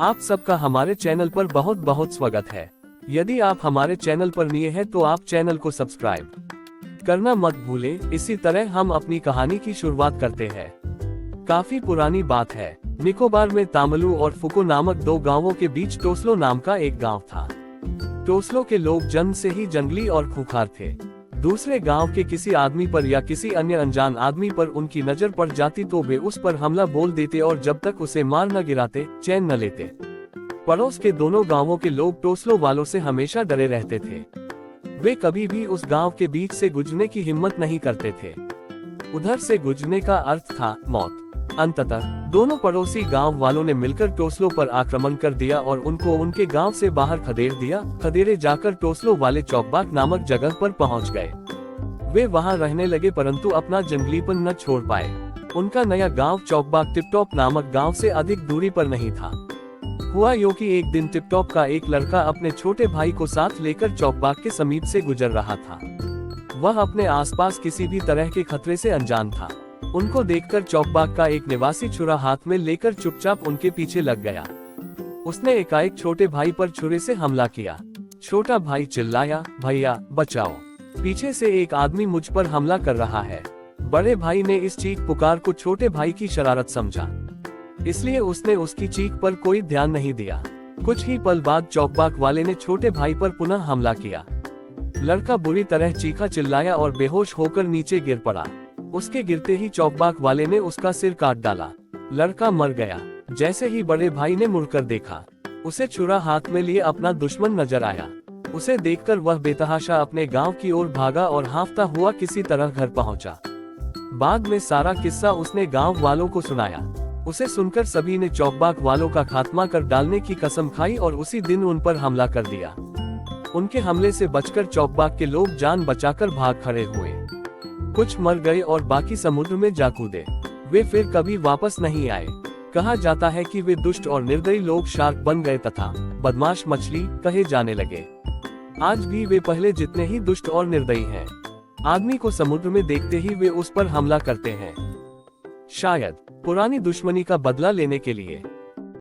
आप सबका हमारे चैनल पर बहुत बहुत स्वागत है। यदि आप हमारे चैनल पर नए हैं तो आप चैनल को सब्सक्राइब करना मत भूलें। इसी तरह हम अपनी कहानी की शुरुआत करते हैं। काफी पुरानी बात है। निकोबार में तामलू और फुको नामक दो गांवों के बीच टोसलो नाम का एक गांव था। टोसलो के लोग जन्म से ही जंगली और खूंखार थे। दूसरे गांव के किसी आदमी पर या किसी अन्य अनजान आदमी पर उनकी नजर पड़ जाती तो वे उस पर हमला बोल देते और जब तक उसे मार न गिराते चैन न लेते। पड़ोस के दोनों गांवों के लोग टोसलो वालों से हमेशा डरे रहते थे। वे कभी भी उस गांव के बीच से गुजरने की हिम्मत नहीं करते थे। उधर से गुजरने का अर्थ था मौत। अंततः दोनों पड़ोसी गांव वालों ने मिलकर टोसलो पर आक्रमण कर दिया और उनको उनके गांव से बाहर खदेड़ दिया। खदेड़े जाकर टोसलो वाले चौकबाग नामक जगह पर पहुंच गए। वे वहां रहने लगे परंतु अपना जंगलीपन न छोड़ पाए। उनका नया गांव चौकबाग टिपटॉप नामक गांव से अधिक दूरी पर नहीं था। हुआ यूं कि एक दिन टिपटॉप का एक लड़का अपने छोटे भाई को साथ लेकर चौकबाग के समीप से गुजर रहा था। वह अपने आसपास किसी भी तरह के खतरे से अनजान था। उनको देखकर चौकबाग का एक निवासी छुरा हाथ में लेकर चुपचाप उनके पीछे लग गया। उसने एकाएक छोटे भाई पर छुरे से हमला किया। छोटा भाई चिल्लाया, भैया बचाओ, पीछे से एक आदमी मुझ पर हमला कर रहा है। बड़े भाई ने इस चीख पुकार को छोटे भाई की शरारत समझा, इसलिए उसने उसकी चीख पर कोई ध्यान नहीं दिया। कुछ ही पल बाद चौकबाग वाले ने छोटे भाई पर पुनः हमला किया। लड़का बुरी तरह चीखा, चिल्लाया और बेहोश होकर नीचे गिर पड़ा। उसके गिरते ही चौकबाग वाले ने उसका सिर काट डाला। लड़का मर गया। जैसे ही बड़े भाई ने मुड़कर देखा, उसे छुरा हाथ में लिए अपना दुश्मन नजर आया। उसे देखकर वह बेतहाशा अपने गांव की ओर भागा और हांफता हुआ किसी तरह घर पहुंचा। बाद में सारा किस्सा उसने गांव वालों को सुनाया। उसे सुनकर सभी ने चौकबाग वालों का खात्मा कर डालने की कसम खाई और उसी दिन उन पर हमला कर दिया। उनके हमले से बचकर चौकबाग के लोग जान बचाकर भाग खड़े हुए। कुछ मर गए और बाकी समुद्र में जा कूदे। वे फिर कभी वापस नहीं आए। कहा जाता है कि वे दुष्ट और निर्दयी लोग शार्क बन गए तथा बदमाश मछली कहे जाने लगे। आज भी वे पहले जितने ही दुष्ट और निर्दयी हैं। आदमी को समुद्र में देखते ही वे उस पर हमला करते हैं, शायद पुरानी दुश्मनी का बदला लेने के लिए।